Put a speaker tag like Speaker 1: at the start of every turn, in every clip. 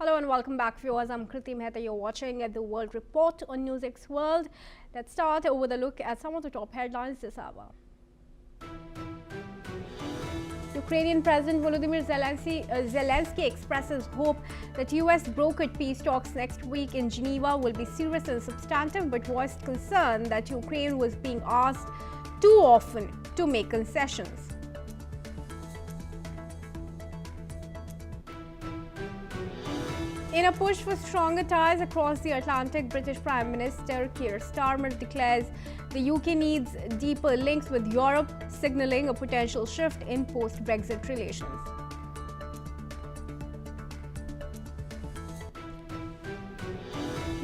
Speaker 1: Hello and welcome back, viewers. I'm Kriti Mehta. You're watching at the World Report on NewsX World. Let's start with a look at some of the top headlines this hour. Ukrainian President Volodymyr Zelensky expresses hope that US brokered peace talks next week in Geneva will be serious and substantive, but voiced concern that Ukraine was being asked too often to make concessions. In a push for stronger ties across the Atlantic, British Prime Minister Keir Starmer declares the UK needs deeper links with Europe, signalling a potential shift in post-Brexit relations.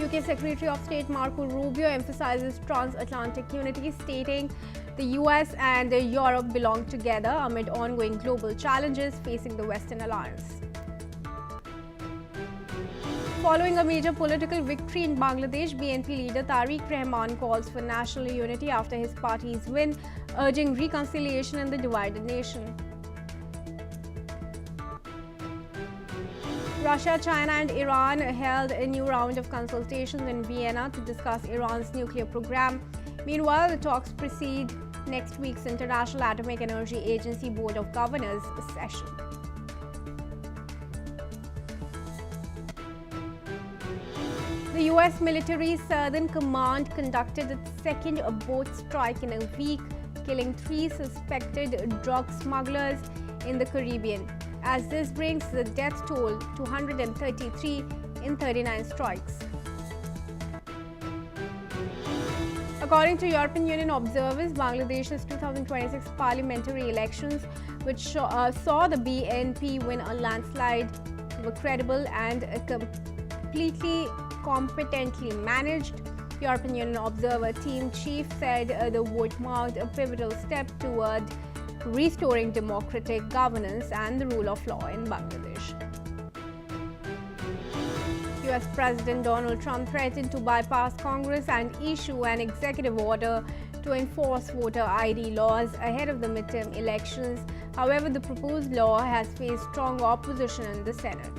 Speaker 1: UK Secretary of State Marco Rubio emphasizes transatlantic unity, stating the US and Europe belong together amid ongoing global challenges facing the Western alliance. Following a major political victory in Bangladesh, BNP leader Tariq Rahman calls for national unity after his party's win, urging reconciliation in the divided nation. Russia, China and Iran held a new round of consultations in Vienna to discuss Iran's nuclear program. Meanwhile, the talks precede next week's International Atomic Energy Agency Board of Governors session. The US military Southern Command conducted its second boat strike in a week, killing 3 suspected drug smugglers in the Caribbean, as this brings the death toll to 133 in 39 strikes. According to European Union observers, Bangladesh's 2026 parliamentary elections, which saw the BNP win a landslide, were credible and completely competently managed. European Union Observer Team Chief said the vote marked a pivotal step toward restoring democratic governance and the rule of law in Bangladesh. US President Donald Trump threatened to bypass Congress and issue an executive order to enforce voter ID laws ahead of the midterm elections. However, the proposed law has faced strong opposition in the Senate.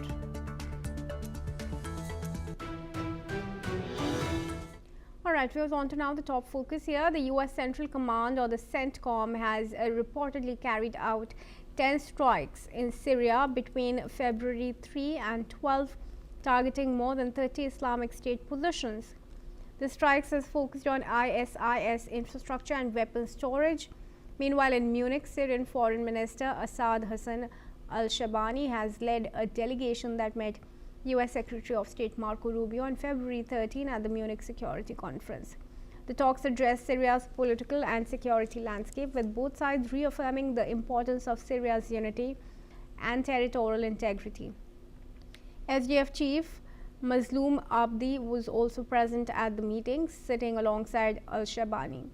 Speaker 1: Alright, viewers, on to now the top focus here. The US Central Command, or the CENTCOM, has reportedly carried out 10 strikes in Syria between February 3 and 12, targeting more than 30 Islamic State positions. The strikes has focused on ISIS infrastructure and weapons storage. Meanwhile, in Munich, Syrian Foreign Minister Assad Hassan al-Shabani has led a delegation that met US Secretary of State Marco Rubio on February 13 at the Munich Security Conference. The talks addressed Syria's political and security landscape, with both sides reaffirming the importance of Syria's unity and territorial integrity. SDF Chief Mazloum Abdi was also present at the meeting, sitting alongside al-Shabani.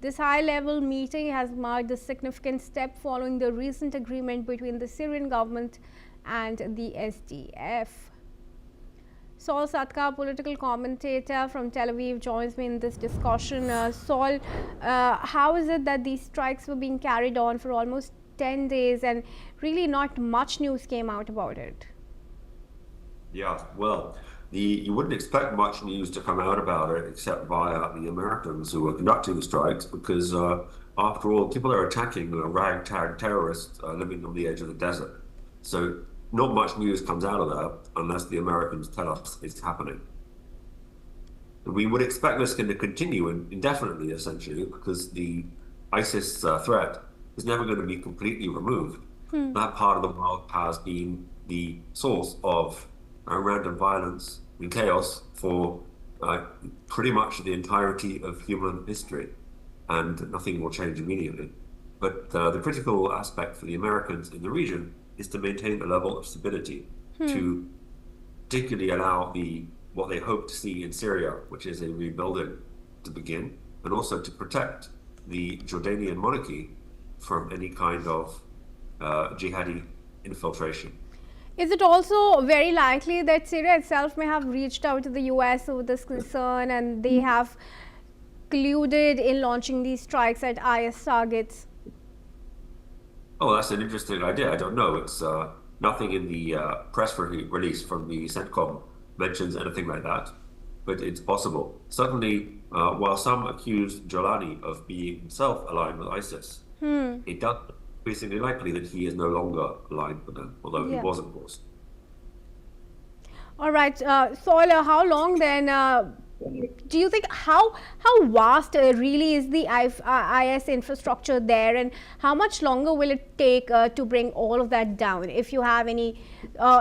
Speaker 1: This high-level meeting has marked a significant step following the recent agreement between the Syrian government and the SDF. Saul Satka, political commentator from Tel Aviv, joins me in this discussion. Saul, how is it that these strikes were being carried on for almost 10 days and really not much news came out about it?
Speaker 2: Yeah, well, you wouldn't expect much news to come out about it except via the Americans who are conducting the strikes, because after all, people are attacking ragtag terrorists living on the edge of the desert. So not much news comes out of that unless the Americans tell us it's happening. We would expect this to continue indefinitely, essentially, because the ISIS threat is never going to be completely removed. That part of the world has been the source of random violence and chaos for pretty much the entirety of human history, and nothing will change immediately. But the critical aspect for the Americans in the region is to maintain a level of stability, to particularly allow what they hope to see in Syria, which is a rebuilding, to begin, and also to protect the Jordanian monarchy from any kind of jihadi infiltration.
Speaker 1: Is it also very likely that Syria itself may have reached out to the US with this concern and they have colluded in launching these strikes at IS targets?
Speaker 2: Oh, that's an interesting idea. I don't know. It's Nothing in the press release from the CENTCOM mentions anything like that, but it's possible. Certainly, while some accused Jolani of being himself aligned with ISIS, it does increasingly likely that he is no longer aligned with them, although he was, of course.
Speaker 1: All right, Soil, how long then do you think, how vast really is the IS infrastructure there, and how much longer will it take to bring all of that down, if you have any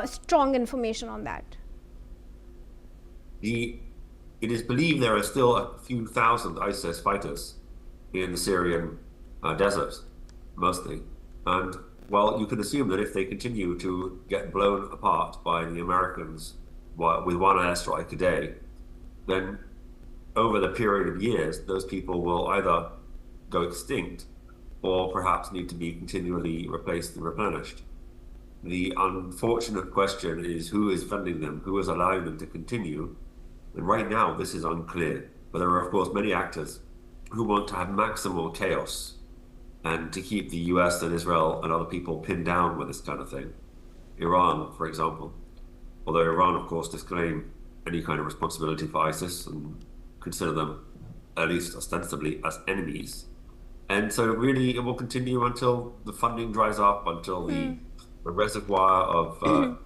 Speaker 1: strong information on that?
Speaker 2: It is believed there are still a few thousand ISIS fighters in the Syrian desert, mostly. And well, you can assume that if they continue to get blown apart by the Americans with one airstrike a day, then over the period of years, those people will either go extinct or perhaps need to be continually replaced and replenished. The unfortunate question is who is funding them, who is allowing them to continue. And right now, this is unclear. But there are, of course, many actors who want to have maximal chaos and to keep the US and Israel and other people pinned down with this kind of thing. Iran, for example. Although Iran, of course, disclaim any kind of responsibility for ISIS and consider them, at least ostensibly, as enemies. And so really it will continue until the funding dries up, until the reservoir of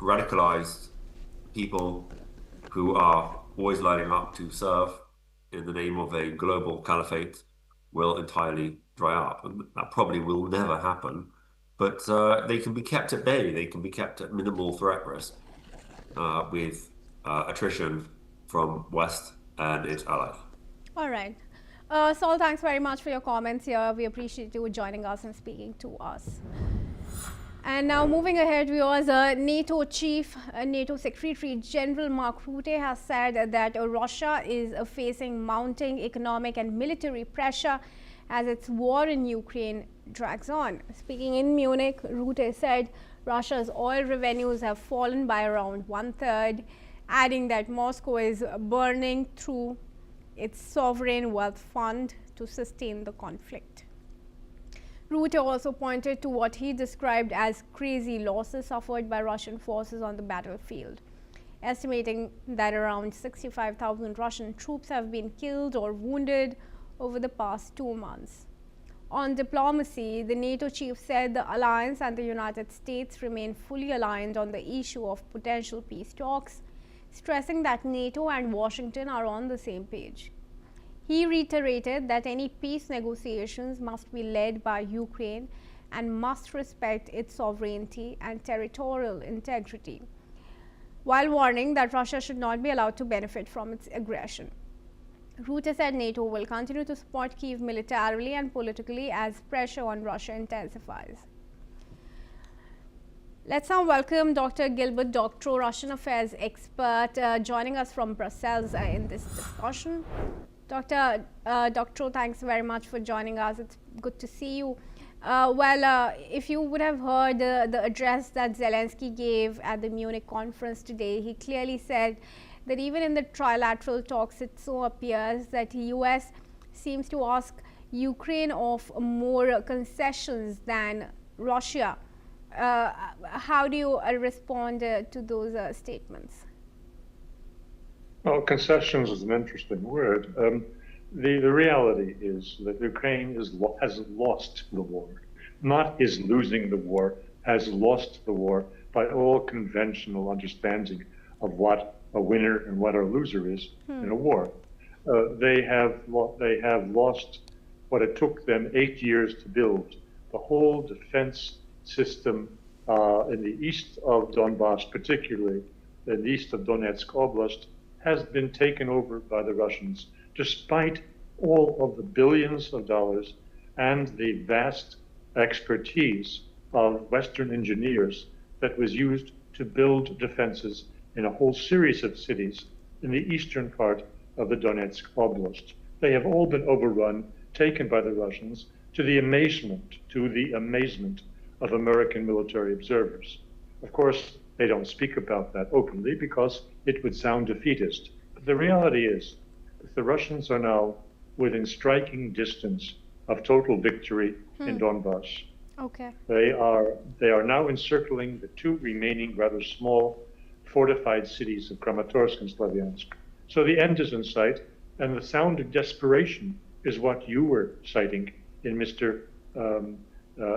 Speaker 2: radicalized people who are always lining up to serve in the name of a global caliphate will entirely dry up. And that probably will never happen. But they can be kept at bay. They can be kept at minimal threat risk with attrition from West and its allies.
Speaker 1: All right. Saul, thanks very much for your comments here. We appreciate you joining us and speaking to us. And now moving ahead, viewers, NATO Chief, NATO Secretary General Marco Rubio has said that Russia is facing mounting economic and military pressure as its war in Ukraine drags on. Speaking in Munich, Rubio said Russia's oil revenues have fallen by around 1/3, adding that Moscow is burning through its sovereign wealth fund to sustain the conflict. Rubio also pointed to what he described as crazy losses suffered by Russian forces on the battlefield, estimating that around 65,000 Russian troops have been killed or wounded over the past 2 months. On diplomacy, the NATO chief said the alliance and the United States remain fully aligned on the issue of potential peace talks, stressing that NATO and Washington are on the same page. He reiterated that any peace negotiations must be led by Ukraine and must respect its sovereignty and territorial integrity, while warning that Russia should not be allowed to benefit from its aggression. Rubio said NATO will continue to support Kyiv militarily and politically as pressure on Russia intensifies. Let's now welcome Dr. Gilbert Doctorow, Russian affairs expert, joining us from Brussels in this discussion. Dr. Doctorow, thanks very much for joining us. It's good to see you. If you would have heard the address that Zelensky gave at the Munich conference today, he clearly said that even in the trilateral talks, it so appears that the US seems to ask Ukraine of more concessions than Russia. How do you respond to those statements?
Speaker 3: Well, concessions is an interesting word. The reality is that Ukraine has lost the war, not is losing the war, has lost the war by all conventional understanding of what a winner and what a loser is in a war. They have lost what it took them 8 years to build. The whole defense system in the east of Donbass, particularly in the east of Donetsk Oblast, has been taken over by the Russians, despite all of the billions of dollars and the vast expertise of Western engineers that was used to build defenses in a whole series of cities in the eastern part of the Donetsk Oblast. They have all been overrun, taken by the Russians, to the amazement of American military observers. Of course, they don't speak about that openly because it would sound defeatist. But the reality is that the Russians are now within striking distance of total victory in Donbass.
Speaker 1: Okay.
Speaker 3: They are now encircling the two remaining rather small fortified cities of Kramatorsk and Slavyansk. So the end is in sight, and the sound of desperation is what you were citing in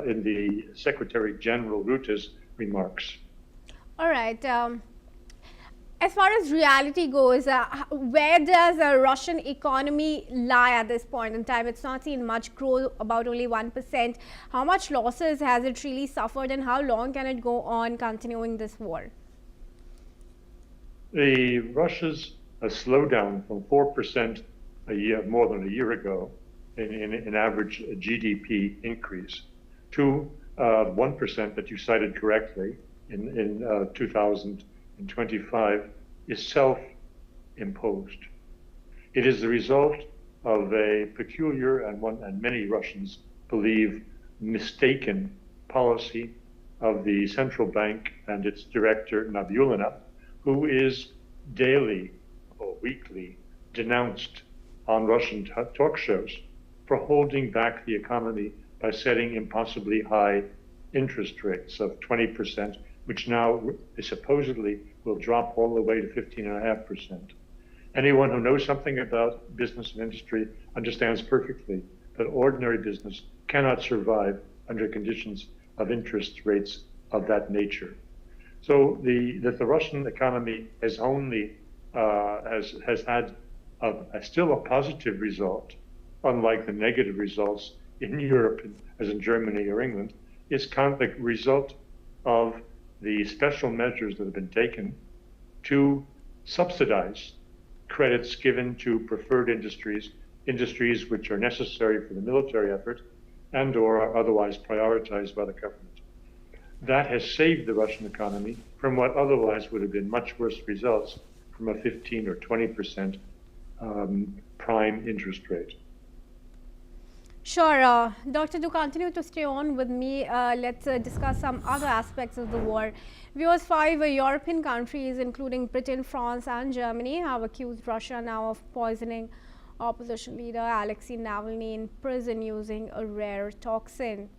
Speaker 3: in the Secretary General Rutte's remarks.
Speaker 1: All right. As far as reality goes, where does the Russian economy lie at this point in time? It's not seen much growth, about only 1%. How much losses has it really suffered, and how long can it go on continuing this war?
Speaker 3: The Russia's slowdown from 4% a year, more than a year ago, in average GDP increase, to 1% that you cited correctly in 2025 is self-imposed. It is the result of a peculiar and many Russians believe mistaken policy of the central bank and its director Nabiullina, who is daily or weekly denounced on Russian talk shows for holding back the economy by setting impossibly high interest rates of 20%, which now supposedly will drop all the way to 15.5%. Anyone who knows something about business and industry understands perfectly that ordinary business cannot survive under conditions of interest rates of that nature. So the Russian economy has only has had still a positive result, unlike the negative results in Europe, as in Germany or England, is the result of the special measures that have been taken to subsidize credits given to preferred industries which are necessary for the military effort and or are otherwise prioritized by the government. That has saved the Russian economy from what otherwise would have been much worse results from a 15 or 20% prime interest rate.
Speaker 1: Sure. Doctor, to continue to stay on with me, let's discuss some other aspects of the war. Viewers, 5 European countries, including Britain, France and Germany, have accused Russia now of poisoning opposition leader Alexei Navalny in prison using a rare toxin.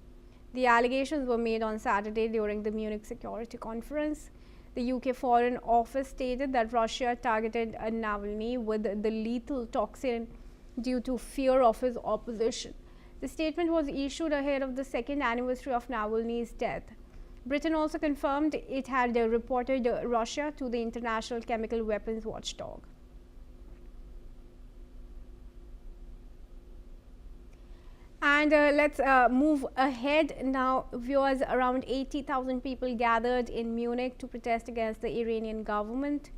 Speaker 1: The allegations were made on Saturday during the Munich Security Conference. The UK Foreign Office stated that Russia targeted Navalny with the lethal toxin due to fear of his opposition. The statement was issued ahead of the second anniversary of Navalny's death. Britain also confirmed it had reported Russia to the International Chemical Weapons Watchdog. And let's move ahead now. Viewers, around 80,000 people gathered in Munich to protest against the Iranian government.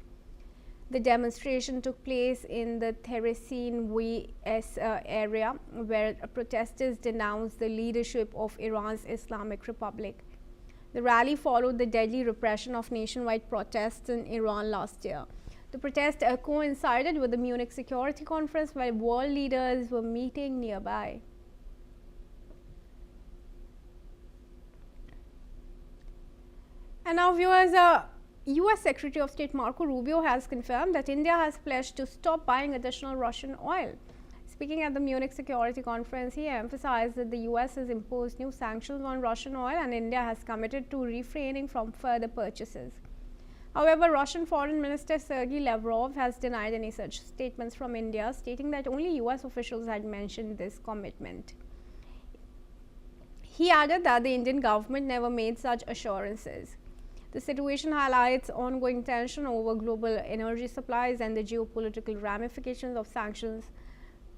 Speaker 1: The demonstration took place in the Theresienwiese area, where protesters denounced the leadership of Iran's Islamic Republic. The rally followed the deadly repression of nationwide protests in Iran last year. The protest coincided with the Munich Security Conference, where world leaders were meeting nearby. And now, viewers, US Secretary of State Marco Rubio has confirmed that India has pledged to stop buying additional Russian oil. Speaking at the Munich Security Conference, he emphasized that the US has imposed new sanctions on Russian oil and India has committed to refraining from further purchases. However, Russian Foreign Minister Sergei Lavrov has denied any such statements from India, stating that only US officials had mentioned this commitment. He added that the Indian government never made such assurances. The situation highlights ongoing tension over global energy supplies and the geopolitical ramifications of sanctions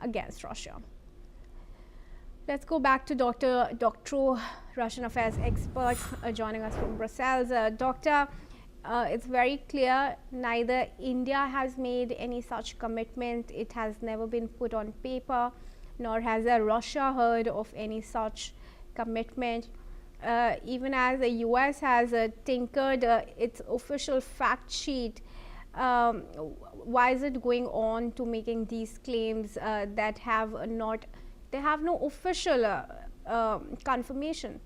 Speaker 1: against Russia. Let's go back to Dr. Doctorow, Russian affairs expert, joining us from Brussels. Doctor, it's very clear neither India has made any such commitment. It has never been put on paper, nor has Russia heard of any such commitment. Even as the US has tinkered its official fact sheet, why is it going on to making these claims that have no official confirmation?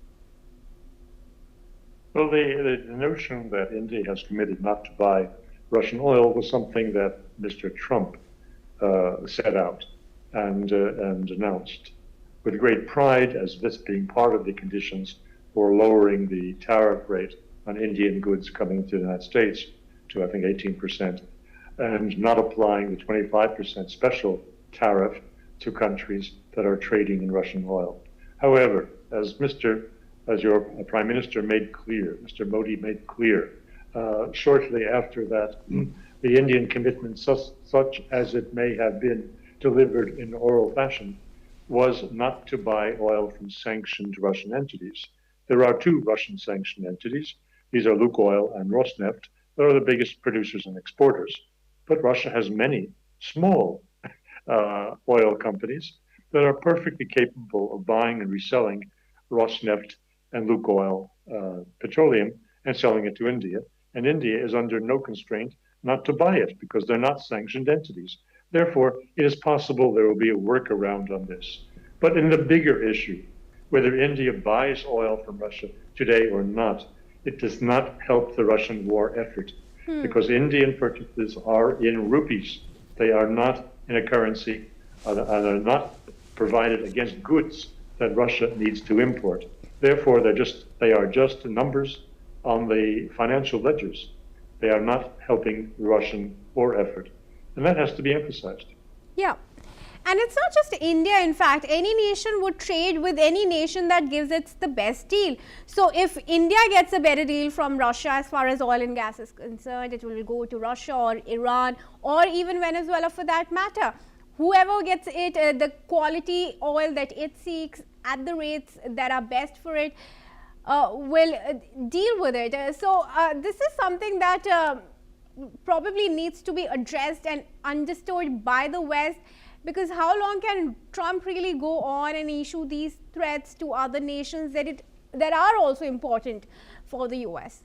Speaker 3: Well, the notion that India has committed not to buy Russian oil was something that Mr. Trump set out and announced with great pride as this being part of the conditions for lowering the tariff rate on Indian goods coming to the United States to, I think, 18%, and not applying the 25% special tariff to countries that are trading in Russian oil. However, as your Prime Minister made clear, Mr. Modi made clear, shortly after that, the Indian commitment, such as it may have been delivered in oral fashion, was not to buy oil from sanctioned Russian entities. There are two Russian sanctioned entities. These are Lukoil and Rosneft. They are the biggest producers and exporters. But Russia has many small oil companies that are perfectly capable of buying and reselling Rosneft and Lukoil petroleum and selling it to India. And India is under no constraint not to buy it because they're not sanctioned entities. Therefore, it is possible there will be a workaround on this. But in the bigger issue, whether India buys oil from Russia today or not, it does not help the Russian war effort because Indian purchases are in rupees. They are not in a currency and are not provided against goods that Russia needs to import. Therefore, they are just numbers on the financial ledgers. They are not helping the Russian war effort. And that has to be emphasized.
Speaker 1: Yeah. And it's not just India, in fact, any nation would trade with any nation that gives it the best deal. So if India gets a better deal from Russia as far as oil and gas is concerned, it will go to Russia or Iran or even Venezuela for that matter. Whoever gets it, the quality oil that it seeks at the rates that are best for it will deal with it. So this is something that probably needs to be addressed and understood by the West, because how long can Trump really go on and issue these threats to other nations that are also important for the US?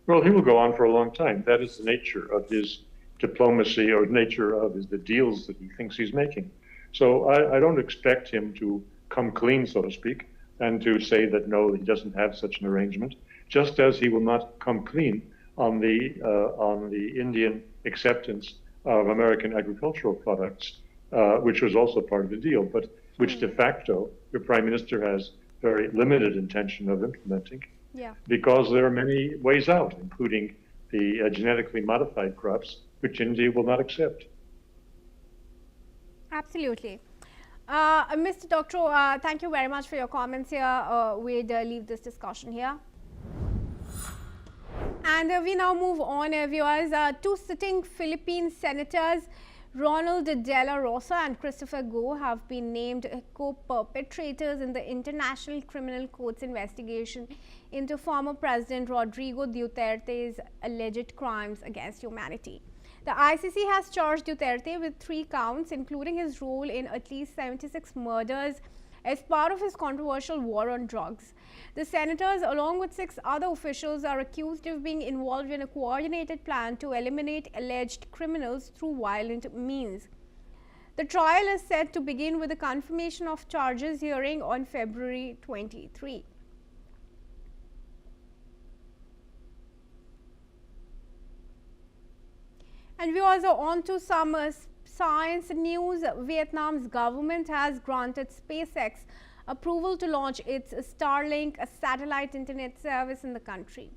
Speaker 3: Well, he will go on for a long time. That is the nature of his diplomacy or nature of the deals that he thinks he's making. So I don't expect him to come clean, so to speak, and to say that no, he doesn't have such an arrangement, just as he will not come clean on the Indian acceptance of American agricultural products, which was also part of the deal, but which de facto the Prime Minister has very limited intention of implementing, because there are many ways out, including the genetically modified crops, which India will not accept.
Speaker 1: Absolutely. Mr. Doctor, thank you very much for your comments here. We'd leave this discussion here. And we now move on, viewers. Two sitting Philippine senators, Ronald De La Rosa and Christopher Go, have been named co-perpetrators in the International Criminal Court's investigation into former President Rodrigo Duterte's alleged crimes against humanity. The ICC has charged Duterte with 3 counts, including his role in at least 76 murders as part of his controversial war on drugs. The senators, along with 6 other officials, are accused of being involved in a coordinated plan to eliminate alleged criminals through violent means. The trial is set to begin with a confirmation of charges hearing on February 23. And we also on to some science news. Vietnam's government has granted SpaceX approval to launch its Starlink, a satellite internet service in the country.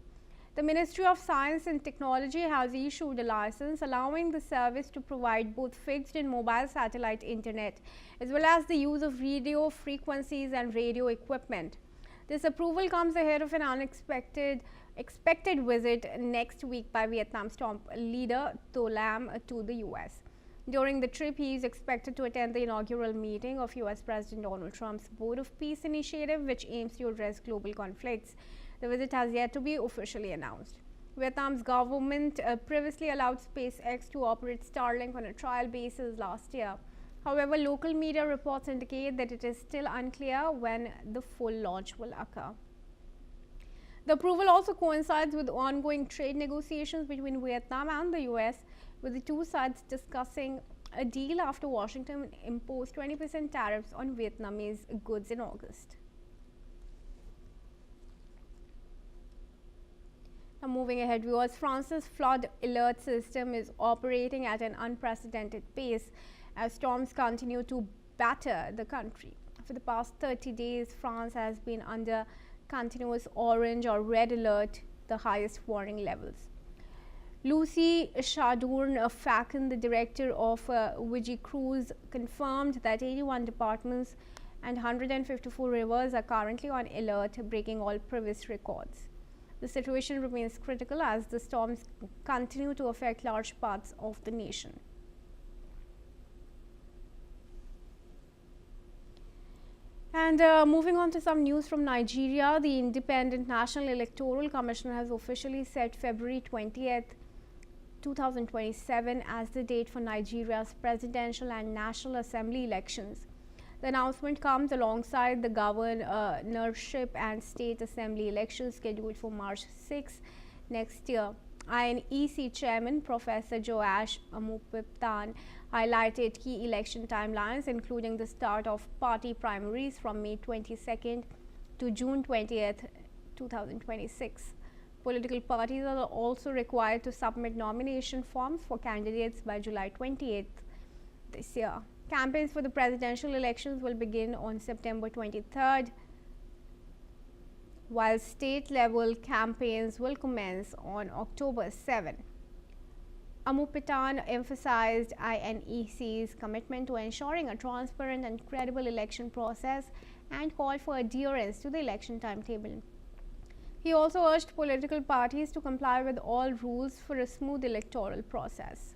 Speaker 1: The Ministry of Science and Technology has issued a license allowing the service to provide both fixed and mobile satellite internet, as well as the use of radio frequencies and radio equipment. This approval comes ahead of an expected visit next week by Vietnam's top leader To Lam to the US. During the trip, he is expected to attend the inaugural meeting of US President Donald Trump's Board of Peace initiative, which aims to address global conflicts. The visit has yet to be officially announced. Vietnam's government previously allowed SpaceX to operate Starlink on a trial basis last year. However, local media reports indicate that it is still unclear when the full launch will occur. The approval also coincides with ongoing trade negotiations between Vietnam and the US, with the two sides discussing a deal after Washington imposed 20% tariffs on Vietnamese goods in August. Now moving ahead, viewers, France's flood alert system is operating at an unprecedented pace as storms continue to batter the country. For the past 30 days, France has been under continuous orange or red alert, the highest warning levels. Lucy Chardorn-Facon, the director of Vigicruise, confirmed that 81 departments and 154 rivers are currently on alert, breaking all previous records. The situation remains critical as the storms continue to affect large parts of the nation. And moving on to some news from Nigeria, the Independent National Electoral Commission has officially set February 20th, 2027 as the date for Nigeria's presidential and National Assembly elections. The announcement comes alongside the governorship and state assembly elections scheduled for March 6 next year. INEC Chairman Professor Joash Amupiptan highlighted key election timelines, including the start of party primaries from May 22nd to June 20th, 2026. Political parties are also required to submit nomination forms for candidates by July 28th this year. Campaigns for the presidential elections will begin on September 23rd, while state-level campaigns will commence on October 7. Amupitan emphasized INEC's commitment to ensuring a transparent and credible election process and called for adherence to the election timetable. He also urged political parties to comply with all rules for a smooth electoral process.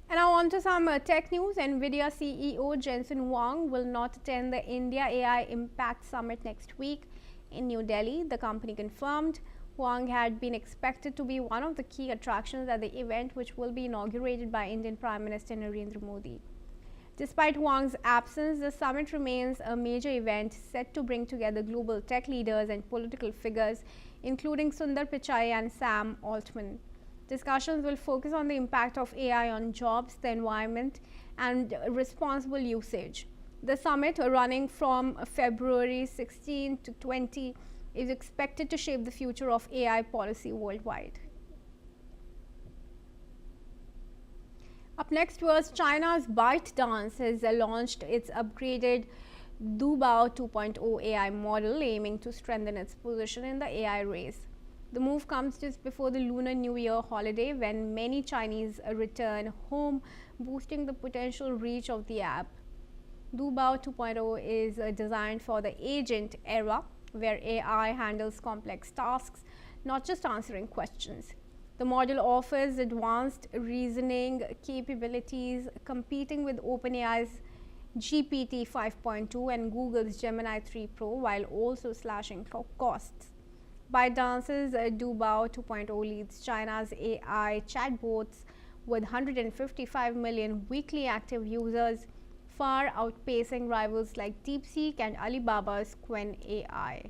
Speaker 1: And now on to some tech news. NVIDIA CEO Jensen Huang will not attend the India AI Impact Summit next week in New Delhi, the company confirmed. Huang had been expected to be one of the key attractions at the event, which will be inaugurated by Indian Prime Minister Narendra Modi. Despite Huang's absence, the summit remains a major event set to bring together global tech leaders and political figures, including Sundar Pichai and Sam Altman. Discussions will focus on the impact of AI on jobs, the environment, and responsible usage. The summit, running from February 16 to 20, is expected to shape the future of AI policy worldwide. Up next was China's ByteDance has launched its upgraded Dubao 2.0 AI model, aiming to strengthen its position in the AI race. The move comes just before the Lunar New Year holiday, when many Chinese return home, boosting the potential reach of the app. Dubao 2.0 is designed for the agent era, where AI handles complex tasks, not just answering questions. The model offers advanced reasoning capabilities, competing with OpenAI's GPT 5.2 and Google's Gemini 3 Pro, while also slashing costs. ByteDance's Dubao 2.0 leads China's AI chatbots with 155 million weekly active users, far outpacing rivals like DeepSeek and Alibaba's Qwen AI.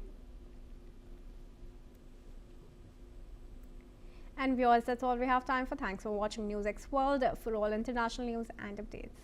Speaker 1: And viewers, that's all we have time for. Thanks for watching NewsX World. For all international news and updates.